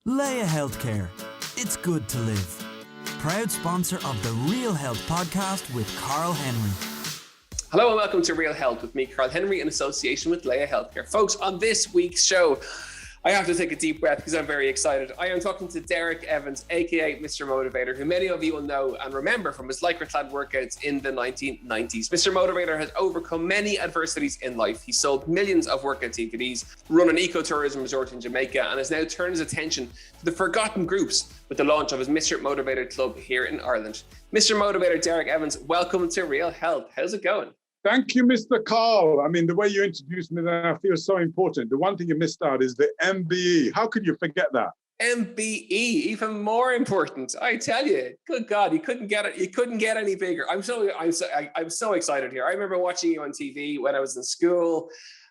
Leia Healthcare. It's good to live. Proud sponsor of the Real Health podcast with Carl Henry. Hello and welcome to Real Health with me, Carl Henry, in association with Leia Healthcare. Folks, on this week's show, I have to take a deep breath because I'm very excited. I am talking to Derrick Evans, aka Mr Motivator, who many of you will know and remember from his lycra clad workouts in the 1990s. Mr Motivator has overcome many adversities in life. He sold millions of workout DVDs, run an ecotourism resort in Jamaica, and has now turned his attention to the forgotten groups with the launch of his Mr Motivator Club here in Ireland. Mr Motivator Derrick Evans, welcome to Real Health. How's it going? Thank you, Mr. Carl. I mean, the way you introduced me there, I feel so important. The one thing you missed out is the MBE. How could you forget that? MBE, even more important. I tell you, good God, you couldn't get it. You couldn't get any bigger. I'm so excited here. I remember watching you on TV when I was in school,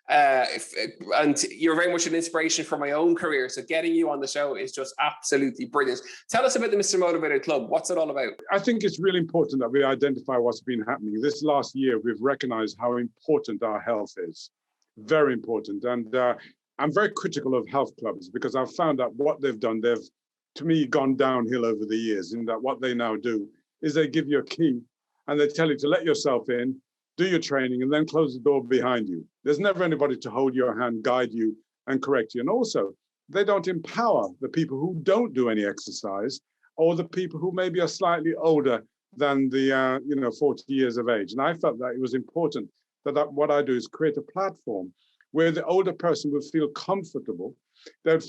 and you're very much an inspiration for my own career. So getting you on the show is just absolutely brilliant. Tell us about the Mr Motivator Club. What's it all about? I think it's really important that we identify what's been happening. This last year, we've recognized how important our health is. Very important. And I'm very critical of health clubs because I've found that what they've done, they've, to me, gone downhill over the years, in that what they now do is they give you a key and they tell you to let yourself in, do your training, and then close the door behind you. There's never anybody to hold your hand, guide you, and correct you. And also, they don't empower the people who don't do any exercise, or the people who maybe are slightly older than the 40 years of age. And I felt that it was important that what I do is create a platform where the older person would feel comfortable. They'd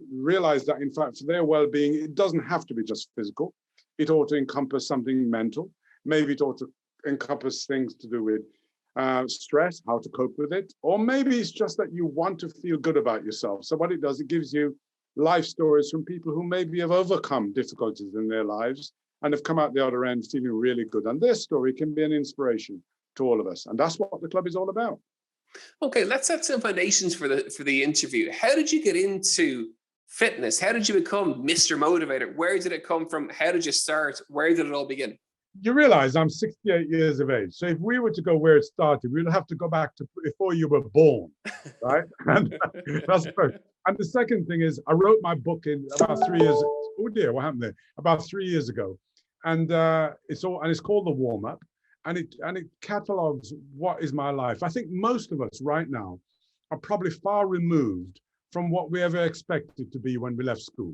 realize that, in fact, for their well-being, it doesn't have to be just physical. It ought to encompass something mental. Maybe it ought to encompass things to do with stress, how to cope with it, or maybe it's just that you want to feel good about yourself. So what it does, it gives you life stories from people who maybe have overcome difficulties in their lives and have come out the other end feeling really good. And their story can be an inspiration to all of us. And that's what the club is all about. Okay, let's set some foundations for the interview. How did you get into fitness? How did you become Mr. Motivator? Where did it come from? How did you start? Where did it all begin? You realize I'm 68 years of age. So if we were to go where it started, we would have to go back to before you were born, right? And that's first. And the second thing is, I wrote my book in about 3 years. Oh dear, what happened there? About 3 years ago, and it's called The Warm Up, and it catalogs what is my life. I think most of us right now are probably far removed from what we ever expected to be when we left school.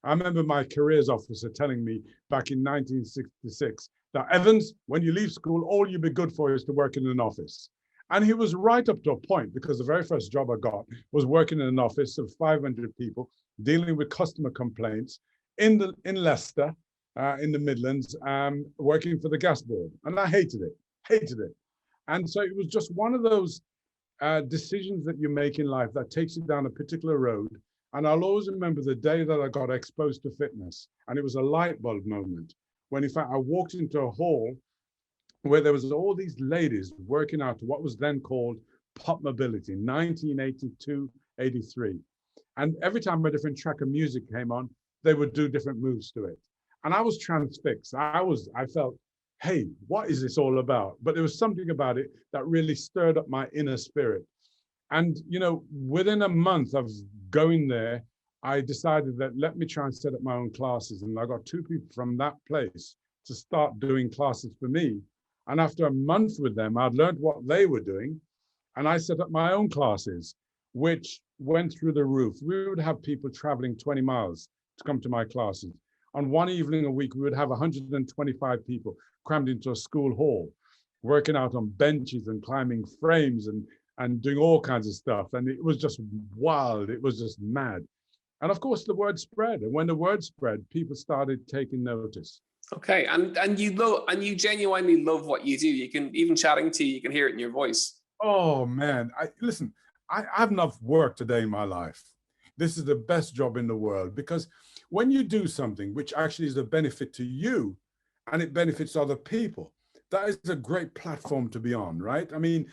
I remember my careers officer telling me back in 1966 that, Evans, when you leave school, all you'll be good for is to work in an office. And he was right up to a point, because the very first job I got was working in an office of 500 people, dealing with customer complaints in Leicester, in the Midlands, working for the gas board. And I hated it. And so it was just one of those decisions that you make in life that takes you down a particular road. And I'll always remember the day that I got exposed to fitness. And it was a light bulb moment when, in fact, I walked into a hall where there was all these ladies working out to what was then called Pop Mobility, 1982, 83. And every time a different track of music came on, they would do different moves to it. And I was transfixed. I felt, hey, what is this all about? But there was something about it that really stirred up my inner spirit. And, within a month of going there, I decided that let me try and set up my own classes. And I got 2 people from that place to start doing classes for me. And after a month with them, I'd learned what they were doing. And I set up my own classes, which went through the roof. We would have people traveling 20 miles to come to my classes. On one evening a week, we would have 125 people crammed into a school hall, working out on benches and climbing frames and doing all kinds of stuff. And it was just wild. It was just mad. And of course, the word spread. And when the word spread, people started taking notice. Okay, and you genuinely love what you do. You can, even chatting to you, you can hear it in your voice. Oh man, I have enough work today in my life. This is the best job in the world, because when you do something which actually is a benefit to you and it benefits other people, that is a great platform to be on, right? I mean,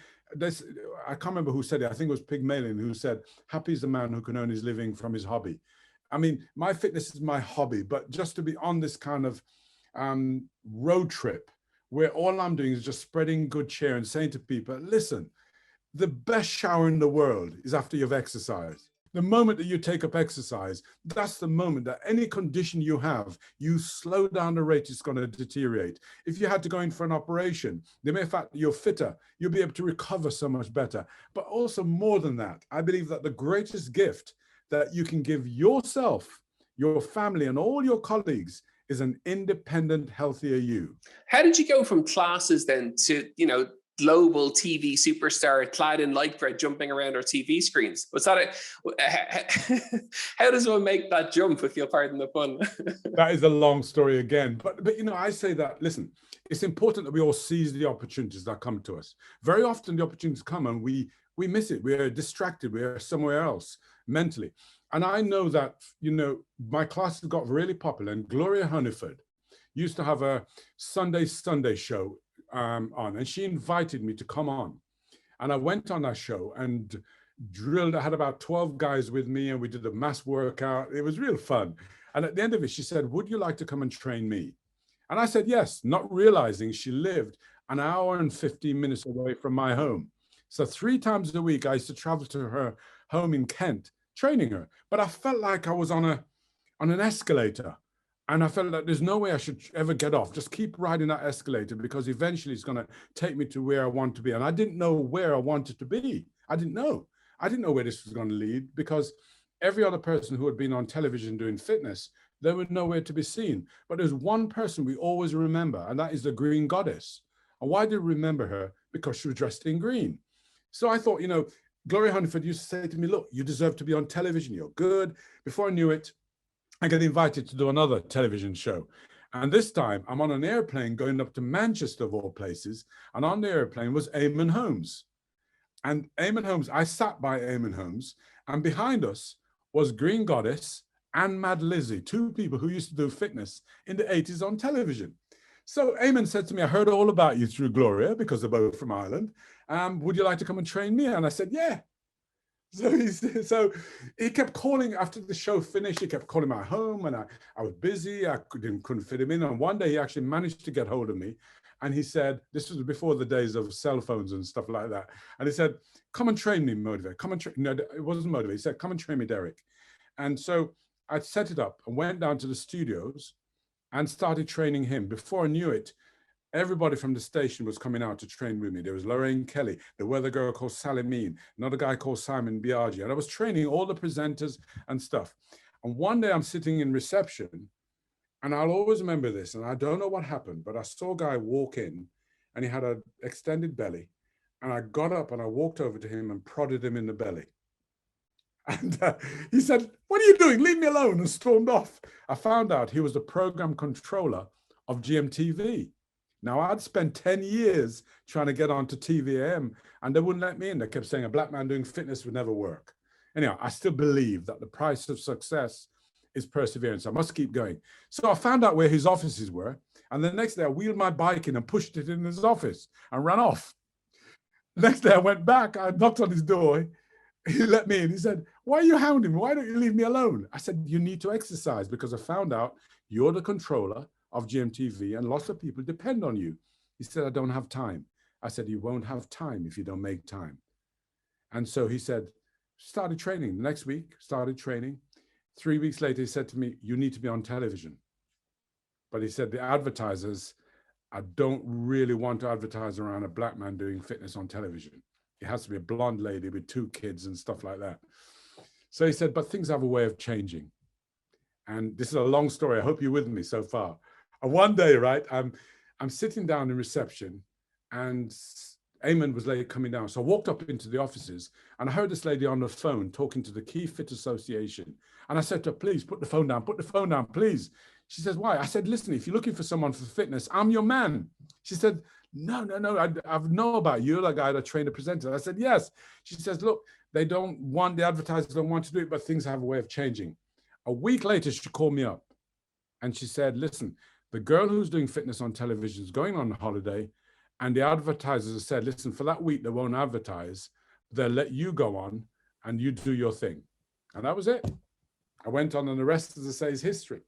I can't remember who said it. I think it was Pygmalion who said, happy is the man who can earn his living from his hobby. I mean, my fitness is my hobby, but just to be on this kind of road trip where all I'm doing is just spreading good cheer and saying to people, listen, the best shower in the world is after you've exercised. the moment that you take up exercise, that's the moment that any condition you have, you slow down the rate it's going to deteriorate. If you had to go in for an operation, the mere fact that you're fitter, you'll be able to recover so much better. But also more than that, I believe that the greatest gift that you can give yourself, your family, and all your colleagues is an independent, healthier you. How did you go from classes then to, global TV superstar clad in lycra jumping around our TV screens? Was that how does one make that jump, if you'll pardon the pun? That is a long story again. But I say that, listen, it's important that we all seize the opportunities that come to us. Very often the opportunities come and we miss it. We are distracted. We are somewhere else mentally. And I know that, my classes got really popular, and Gloria Hunniford used to have a Sunday show on, and she invited me to come on. And I went on that show and drilled. I had about 12 guys with me, and we did a mass workout. It was real fun. And at the end of it, she said, would you like to come and train me? And I said, yes, not realizing she lived an hour and 15 minutes away from my home. So 3 times a week, I used to travel to her home in Kent, training her. But I felt like I was on an escalator. And I felt like there's no way I should ever get off. Just keep riding that escalator, because eventually it's going to take me to where I want to be. And I didn't know where I wanted to be. I didn't know where this was going to lead, because every other person who had been on television doing fitness, they were nowhere to be seen. But there's one person we always remember, and that is the Green Goddess. And why do we remember her? Because she was dressed in green. So I thought, Gloria Hunniford used to say to me, look, you deserve to be on television. You're good. Before I knew it, I got invited to do another television show. And this time I'm on an airplane going up to Manchester, of all places. And on the airplane was Eamon Holmes. And Eamon Holmes, I sat by Eamon Holmes, and behind us was Green Goddess and Mad Lizzie, 2 people who used to do fitness in the 80s on television. So Eamon said to me, I heard all about you through Gloria, because they're both from Ireland. Would you like to come and train me? And I said, yeah. So he kept calling after the show finished. He kept calling my home, and I was busy. I couldn't fit him in. And one day he actually managed to get hold of me. And he said, this was before the days of cell phones and stuff like that. And he said, come and train me, Motivate. Come and train. No, it wasn't Motivate. He said, come and train me, Derrick. And so I set it up and went down to the studios and started training him. Before I knew it, everybody from the station was coming out to train with me. There was Lorraine Kelly, the weather girl called Sally Mean, another guy called Simon Biaggi. And I was training all the presenters and stuff. And one day I'm sitting in reception, and I'll always remember this, and I don't know what happened, but I saw a guy walk in, and he had an extended belly. And I got up and I walked over to him and prodded him in the belly. And he said, what are you doing? Leave me alone, and stormed off. I found out he was the program controller of GMTV. Now, I'd spent 10 years trying to get onto TVM, and they wouldn't let me in. They kept saying a black man doing fitness would never work. Anyhow, I still believe that the price of success is perseverance. I must keep going. So I found out where his offices were, and the next day I wheeled my bike in and pushed it in his office and ran off. The next day I went back, I knocked on his door. He let me in. He said, why are you hounding me? Why don't you leave me alone? I said, you need to exercise, because I found out you're the controller of GMTV and lots of people depend on you. He said, I don't have time. I said, you won't have time if you don't make time. And so he said, started training. The next week, started training. 3 weeks later, he said to me, you need to be on television. But he said, the advertisers, I don't really want to advertise around a black man doing fitness on television. It has to be a blonde lady with 2 kids and stuff like that. So he said, but things have a way of changing. And this is a long story. I hope you're with me so far. And one day, right, I'm sitting down in reception, and Eamon was late coming down. So I walked up into the offices, and I heard this lady on the phone talking to the Key Fit Association. And I said to her, please put the phone down, please. She says, why? I said, listen, if you're looking for someone for fitness, I'm your man. She said, no, I know about you. You're the guy that trained the presenter. I said, yes. She says, look, the advertisers don't want to do it, but things have a way of changing. A week later, she called me up, and she said, listen, the girl who's doing fitness on television is going on holiday, and the advertisers have said, listen, for that week, they won't advertise. They'll let you go on and you do your thing. And that was it. I went on, and the rest, as I say, is history.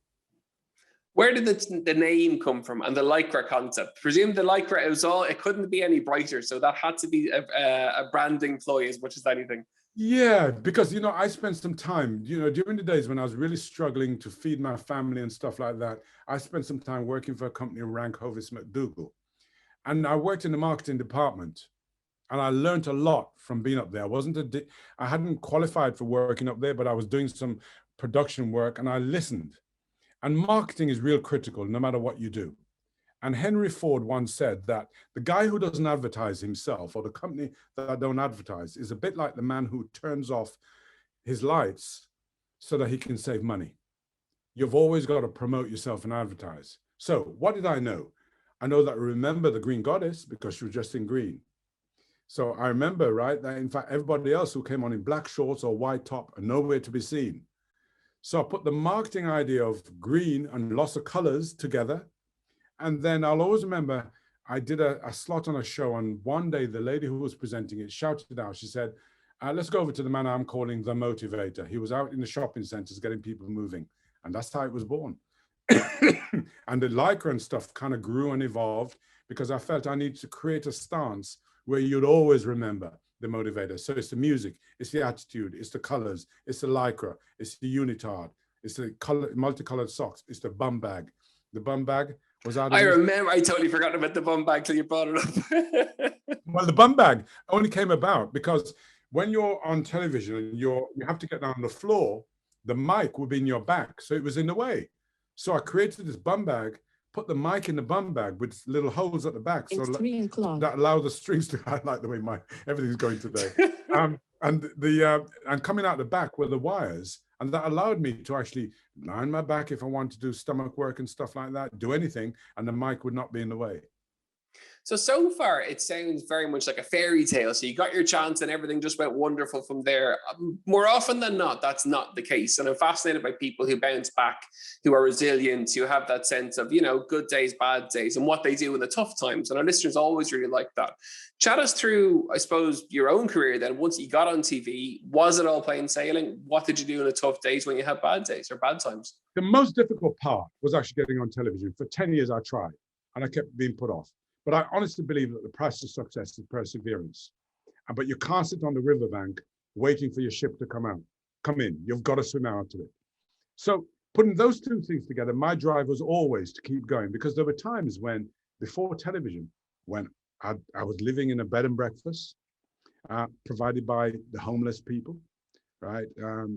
Where did the name come from, and the lycra concept? Presume the lycra, it couldn't be any brighter, so that had to be a branding ploy as much as anything. Yeah, because I spent some time, during the days when I was really struggling to feed my family and stuff like that. I spent some time working for a company Rank Hovis McDougall, and I worked in the marketing department. And I learned a lot from being up there. I hadn't qualified for working up there, but I was doing some production work and I listened. And marketing is real critical no matter what you do. And Henry Ford once said that the guy who doesn't advertise himself, or the company that don't advertise, is a bit like the man who turns off his lights so that he can save money. You've always got to promote yourself and advertise. So what did I know? I know that I remember the Green Goddess because she was dressed in green. So I remember, right, that in fact, everybody else who came on in black shorts or white top are nowhere to be seen. So I put the marketing idea of green and lots of colors together. And then I'll always remember I did a slot on a show, and one day the lady who was presenting it shouted out, she said, let's go over to the man I'm calling the motivator. He was out in the shopping centers getting people moving. And that's how it was born. And the lycra and stuff kind of grew and evolved because I felt I needed to create a stance where you'd always remember the motivator. So it's the music, it's the attitude, it's the colors, it's the lycra, it's the unitard, it's the multicolored socks, it's the bum bag. The bum bag was out of I remember, I totally forgot about the bum bag till you brought it up. Well, the bum bag only came about because when you're on television and you have to get down on the floor, the mic would be in your back, so it was in the way. So I created this bum bag, put the mic in the bum bag with little holes at the back, so that allowed the strings to. I like the way everything's going today. And coming out the back were the wires, and that allowed me to actually lie on my back if I wanted to do stomach work and stuff like that, do anything, and the mic would not be in the way. So far, it sounds very much like a fairy tale. So you got your chance and everything just went wonderful from there. More often than not, that's not the case. And I'm fascinated by people who bounce back, who are resilient, who have that sense of, good days, bad days, and what they do in the tough times. And our listeners always really like that. Chat us through, I suppose, your own career then. Once you got on TV, was it all plain sailing? What did you do in the tough days when you had bad days or bad times? The most difficult part was actually getting on television. For 10 years, I tried, and I kept being put off. But I honestly believe that the price of success is perseverance. But you can't sit on the riverbank waiting for your ship to come in. You've got to swim out to it. So putting those two things together, my drive was always to keep going, because there were times when, before television, when I was living in a bed and breakfast provided by the homeless people, right,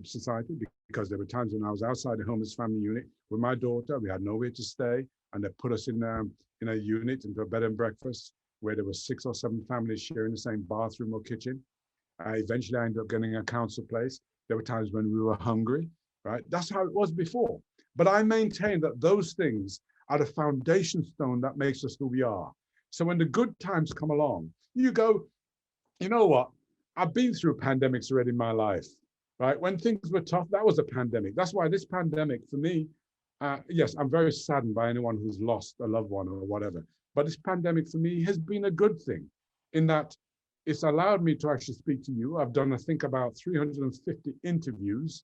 society, because there were times when I was outside the homeless family unit with my daughter. We had nowhere to stay, and they put us in a unit, into a bed and breakfast where there were 6 or 7 families sharing the same bathroom or kitchen. Eventually, I ended up getting a council place. There were times when we were hungry, right? That's how it was before. But I maintain that those things are the foundation stone that makes us who we are. So when the good times come along, you go, you know what? I've been through pandemics already in my life, right? When things were tough, that was a pandemic. That's why this pandemic, for me, yes, I'm very saddened by anyone who's lost a loved one or whatever. But this pandemic for me has been a good thing, in that it's allowed me to actually speak to you. I've done, I think, about 350 interviews,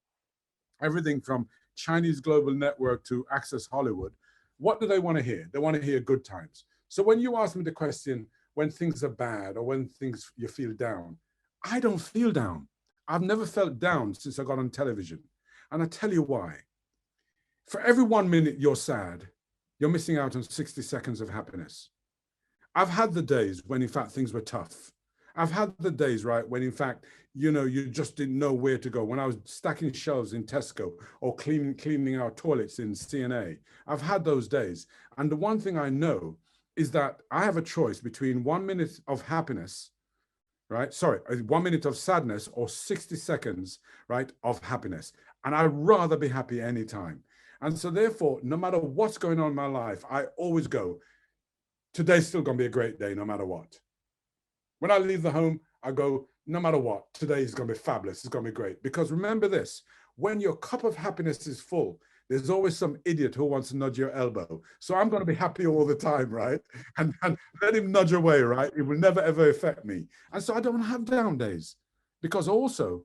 everything from Chinese Global Network to Access Hollywood. What do they want to hear? They want to hear good times. So when you ask me the question, when things are bad or when things you feel down, I don't feel down. I've never felt down since I got on television. And I tell you why. For every 1 minute you're sad, you're missing out on 60 seconds of happiness. I've had the days when, in fact, things were tough. I've had the days, right, when, in fact, you just didn't know where to go. When I was stacking shelves in Tesco or cleaning our toilets in CNA, I've had those days. And the one thing I know is that I have a choice between 1 minute of happiness, right? Sorry, 1 minute of sadness or 60 seconds, right, of happiness. And I'd rather be happy anytime. And so therefore, no matter what's going on in my life, I always go, today's still going to be a great day, no matter what. When I leave the home, I go, no matter what, today is going to be fabulous. It's going to be great. Because remember this, when your cup of happiness is full, there's always some idiot who wants to nudge your elbow. So I'm going to be happy all the time, right? And let him nudge away, right? It will never, ever affect me. And so I don't have down days. Because also,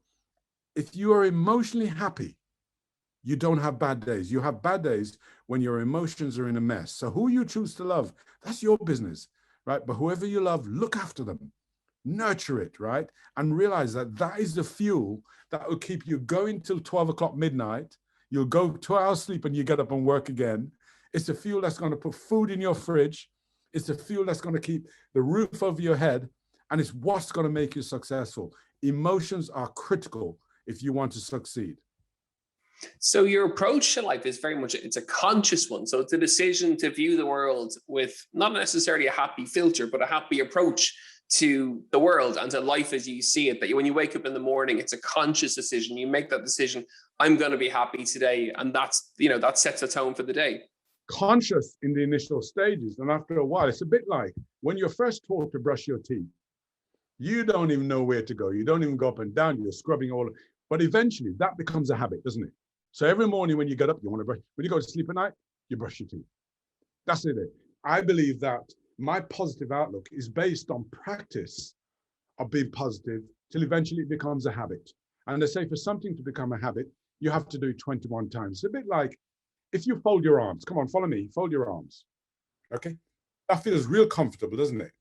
if you are emotionally happy, you don't have bad days. You have bad days when your emotions are in a mess. So who you choose to love, that's your business, right? But whoever you love, look after them. nurture it, right? And realize that that is the fuel that will keep you going till 12 o'clock midnight. You'll go 2 hours sleep and you get up and work again. It's the fuel that's going to put food in your fridge. It's the fuel that's going to keep the roof over your head. And it's what's going to make you successful. Emotions are critical if you want to succeed. So your approach to life is very much, it's a conscious one. So it's a decision to view the world with not necessarily a happy filter, but a happy approach to the world and to life as you see it. That when you wake up in the morning, it's a conscious decision. You make that decision, I'm going to be happy today. And that's, that sets a tone for the day. Conscious in the initial stages. And after a while, it's a bit like when you're first taught to brush your teeth, you don't even know where to go. You don't even go up and down. You're scrubbing but eventually that becomes a habit, doesn't it? So every morning when you get up, you want to brush. When you go to sleep at night, you brush your teeth. That's it. I believe that my positive outlook is based on practice of being positive till eventually it becomes a habit. And they say for something to become a habit, you have to do it 21 times. It's a bit like if you fold your arms. Come on, follow me. Fold your arms. Okay? That feels real comfortable, doesn't it?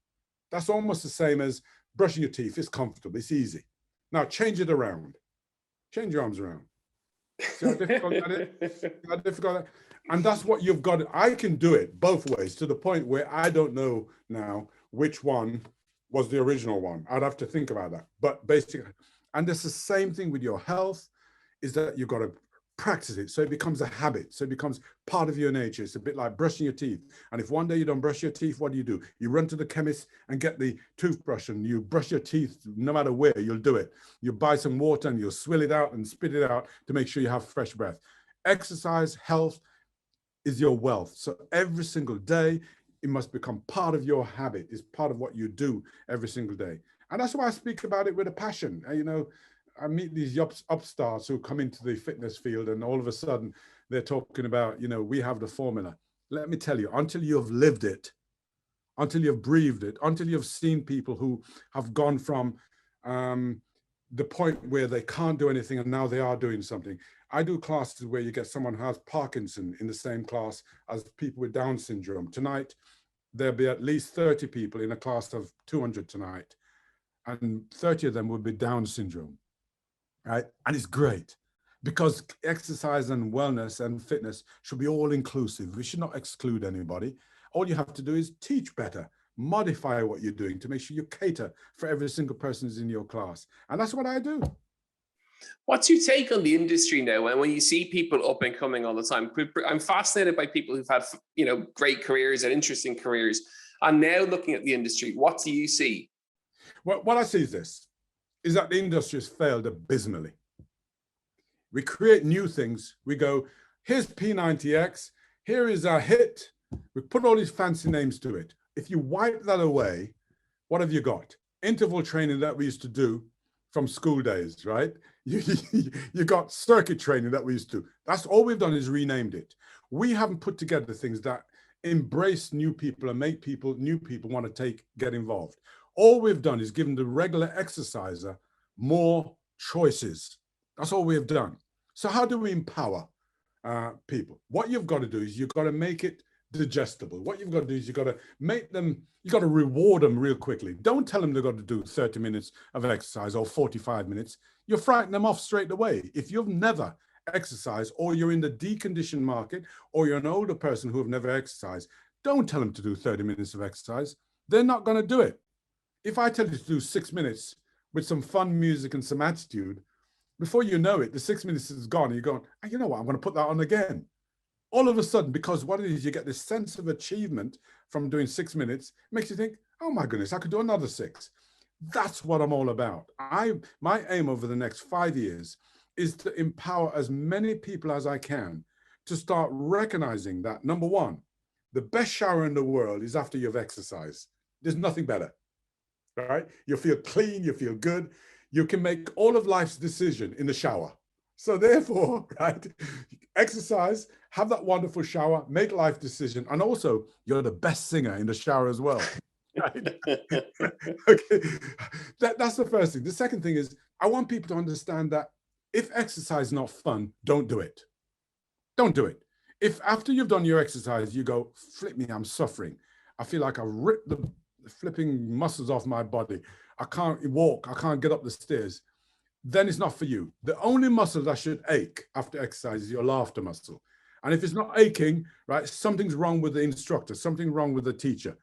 That's almost the same as brushing your teeth. It's comfortable. It's easy. Now change it around. Change your arms around. See how difficult that is? How difficult that is? And that's what you've got. I can do it both ways to the point where I don't know now which one was the original one. I'd have to think about that. But basically, and it's the same thing with your health, is that you've got to practice it. So it becomes a habit. So it becomes part of your nature. It's a bit like brushing your teeth. And if one day you don't brush your teeth, what do? You run to the chemist and get the toothbrush and you brush your teeth no matter where, you'll do it. You buy some water and you'll swill it out and spit it out to make sure you have fresh breath. Exercise, health is your wealth. So every single day, it must become part of your habit. It's part of what you do every single day. And that's why I speak about it with a passion. I meet these upstarts who come into the fitness field and all of a sudden they're talking about, we have the formula. Let me tell you, until you've lived it, until you've breathed it, until you've seen people who have gone from the point where they can't do anything and now they are doing something. I do classes where you get someone who has Parkinson in the same class as people with Down syndrome. Tonight, there'll be at least 30 people in a class of 200 tonight, and 30 of them will be Down syndrome. Right? And it's great because exercise and wellness and fitness should be all inclusive. We should not exclude anybody. All you have to do is teach better, modify what you're doing to make sure you cater for every single person who's in your class. And that's what I do. What's your take on the industry now? And when you see people up and coming all the time, I'm fascinated by people who've had, great careers and interesting careers. And now looking at the industry, what do you see? Well, what I see is that the industry has failed abysmally. We create new things. We go, here's P90X, here is our hit. We put all these fancy names to it. If you wipe that away, what have you got? Interval training that we used to do from school days, right? You got circuit training that we used to. That's all we've done is renamed it. We haven't put together things that embrace new people and make new people want to get involved. All we've done is given the regular exerciser more choices. That's all we have done. So how do we empower people? What you've got to do is you've got to make it digestible. What you've got to do is you've got to reward them real quickly. Don't tell them they've got to do 30 minutes of exercise or 45 minutes. You're frightening them off straight away. If you've never exercised, or you're in the deconditioned market, or you're an older person who have never exercised, don't tell them to do 30 minutes of exercise. They're not going to do it. If I tell you to do 6 minutes with some fun music and some attitude, before you know it, the 6 minutes is gone. And you're going, oh, you know what, I'm going to put that on again. All of a sudden, because what it is, you get this sense of achievement from doing 6 minutes, makes you think, oh my goodness, I could do another 6. That's what I'm all about. My aim over the next 5 years is to empower as many people as I can to start recognizing that, number one, the best shower in the world is after you've exercised. There's nothing better. Right? You feel clean, you feel good. You can make all of life's decision in the shower. So therefore, right, exercise, have that wonderful shower, make life decision. And also you're the best singer in the shower as well. Right? Okay. That's the first thing. The second thing is I want people to understand that if exercise is not fun, don't do it. Don't do it. If after you've done your exercise, you go, flip me, I'm suffering. I feel like I ripped the flipping muscles off my body. I can't walk, I can't get up the stairs, then it's not for you. The only muscle that should ache after exercise is your laughter muscle. And if it's not aching, right, something's wrong with the instructor, something wrong with the teacher,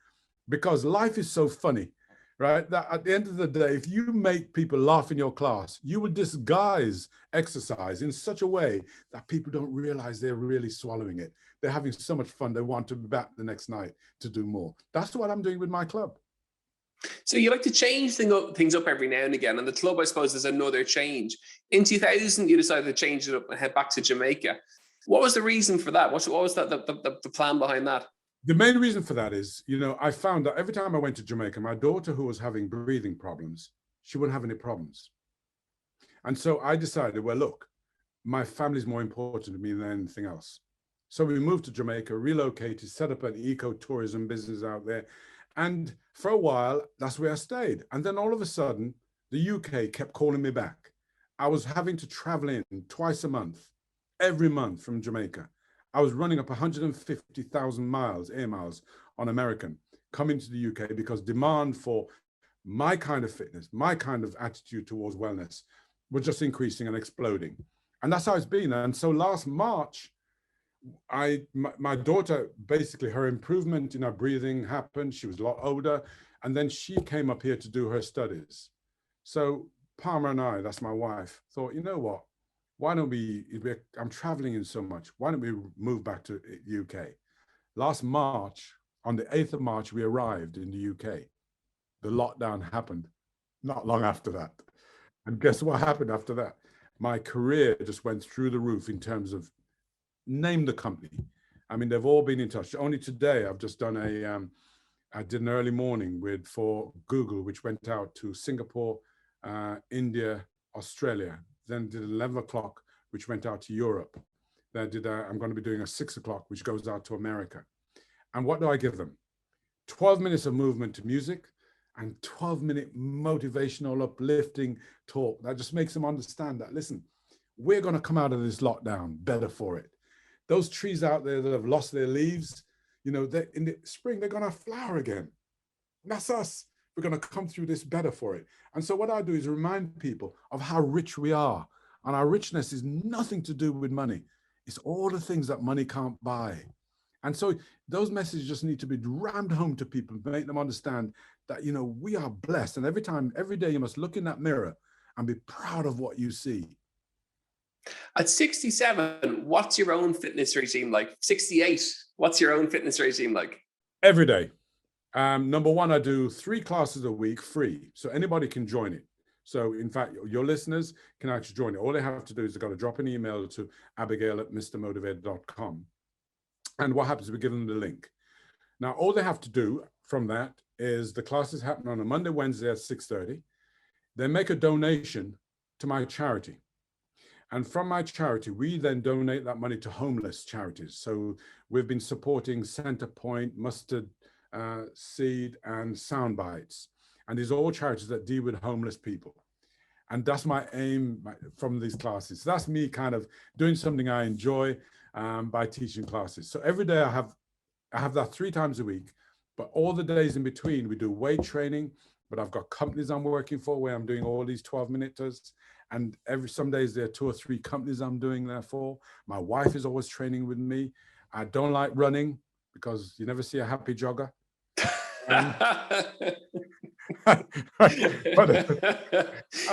because life is so funny, right? That at the end of the day, if you make people laugh in your class, you will disguise exercise in such a way that people don't realize they're really swallowing it. They're having so much fun, they want to be back the next night to do more. That's what I'm doing with my club. So you like to change things up every now and again, and the club, I suppose, is another change. In 2000, you decided to change it up and head back to Jamaica. What was the reason for that? What was the plan behind that? The main reason for that is, I found that every time I went to Jamaica, my daughter, who was having breathing problems, she wouldn't have any problems. And so I decided, well, look, my family's more important to me than anything else. So we moved to Jamaica, relocated, set up an eco-tourism business out there. And for a while, that's where I stayed. And then all of a sudden, the UK kept calling me back. I was having to travel in twice a month, every month from Jamaica. I was running up 150,000 air miles on American, coming to the UK because demand for my kind of fitness, my kind of attitude towards wellness was just increasing and exploding. And that's how it's been. And so last March, my daughter, basically her improvement in her breathing happened. She was a lot older. And then she came up here to do her studies. So Palmer and I, that's my wife, thought, you know what? Why don't I'm traveling in so much. Why don't we move back to the UK? Last March, on the 8th of March, we arrived in the UK. The lockdown happened not long after that. And guess what happened after that? My career just went through the roof in terms of name the company. I mean, they've all been in touch. Only today, I've just done I did an early morning for Google, which went out to Singapore, India, Australia. Then did 11 o'clock, which went out to Europe. Then I'm going to be doing a 6 o'clock, which goes out to America. And what do I give them? 12 minutes of movement to music and 12-minute motivational, uplifting talk that just makes them understand that, listen, we're going to come out of this lockdown better for it. Those trees out there that have lost their leaves, in the spring, they're going to flower again. That's us. We're going to come through this better for it. And so what I do is remind people of how rich we are. And our richness is nothing to do with money. It's all the things that money can't buy. And so those messages just need to be rammed home to people, make them understand that, we are blessed. And every day you must look in that mirror and be proud of what you see. At 67, what's your own fitness regime like? 68, what's your own fitness regime like? Every day. Number one, I do 3 classes a week free. So anybody can join it. So in fact, your listeners can actually join it. All they have to do is they've got to drop an email to abigail@mrmotivator.com. And what happens is we give them the link. Now, all they have to do from that is the classes happen on a Monday, Wednesday at 6:30. They make a donation to my charity. And from my charity, we then donate that money to homeless charities. So we've been supporting Centerpoint, Mustard Seed, and Soundbites. And these are all charities that deal with homeless people. And that's my aim from these classes. So that's me kind of doing something I enjoy by teaching classes. So every day I have that 3 times a week, but all the days in between, we do weight training, but I've got companies I'm working for where I'm doing all these 12-minuters. And some days there are 2 or 3 companies I'm doing that for. My wife is always training with me. I don't like running because you never see a happy jogger.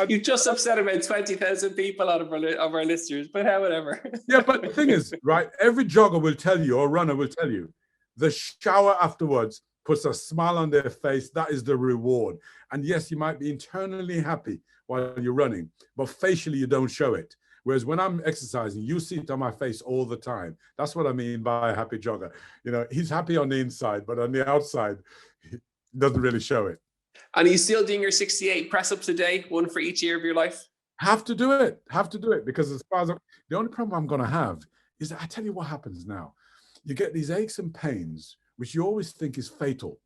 You just upset about 20,000 people out of our listeners, but whatever. Yeah, but the thing is, right, every jogger will tell you, or runner will tell you, the shower afterwards puts a smile on their face. That is the reward. And yes, you might be internally happy while you're running, but facially you don't show it. Whereas when I'm exercising, you see it on my face all the time. That's what I mean by a happy jogger. He's happy on the inside, but on the outside, he doesn't really show it. And are you still doing your 68 press-ups a day, 1 for each year of your life? Have to do it, because as far as the only problem I'm going to have is that I tell you what happens now. You get these aches and pains, which you always think is fatal.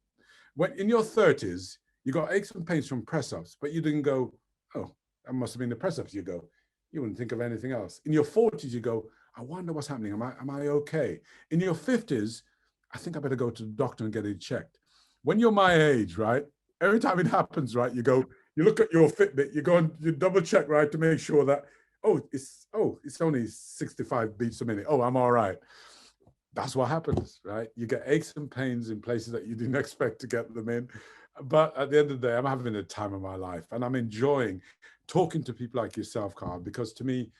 When in your 30s, you got aches and pains from press-ups, but you didn't go, oh, that must have been the press-ups. You wouldn't think of anything else. In your 40s, you go, I wonder what's happening. Am I okay? In your 50s, I think I better go to the doctor and get it checked. When you're my age, right? Every time it happens, right, you go you look at your Fitbit, you go and you double check, right, to make sure that, it's only 65 beats a minute. Oh, I'm all right. That's what happens, right? You get aches and pains in places that you didn't expect to get them in. But at the end of the day, I'm having the time of my life, and I'm enjoying talking to people like yourself, Carl, because to me,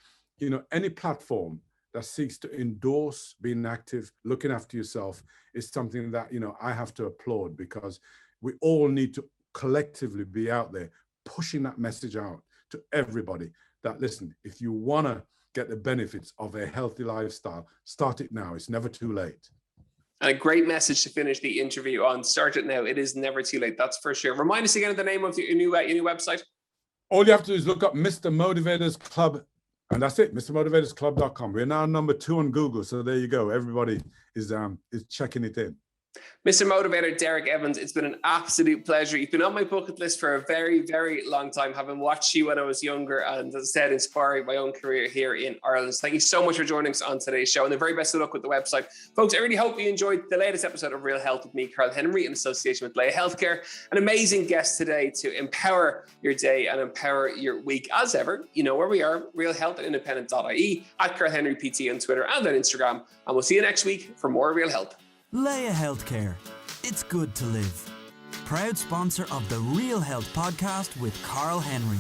any platform that seeks to endorse being active, looking after yourself is something that, I have to applaud, because we all need to collectively be out there pushing that message out to everybody that, listen, if you want to get the benefits of a healthy lifestyle, start it now. It's never too late. And a great message to finish the interview on. Start it now. It is never too late. That's for sure. Remind us again of the name of your new website. All you have to do is look up Mr Motivator's Club, and that's it, mrmotivatorsclub.com. We're now number 2 on Google, so there you go. Everybody is checking it in. Mr. Motivator, Derrick Evans, it's been an absolute pleasure. You've been on my bucket list for a very, very long time, having watched you when I was younger and, as I said, inspiring my own career here in Ireland. So thank you so much for joining us on today's show, and the very best of luck with the website. Folks, I really hope you enjoyed the latest episode of Real Health with me, Carl Henry, in association with Laya Healthcare. An amazing guest today to empower your day and empower your week. As ever, you know where we are, Real Health at Independent.ie, at Carl Henry PT on Twitter and on Instagram. And we'll see you next week for more Real Health. Laya Healthcare. It's good to live. Proud sponsor of the Real Health podcast with Carl Henry.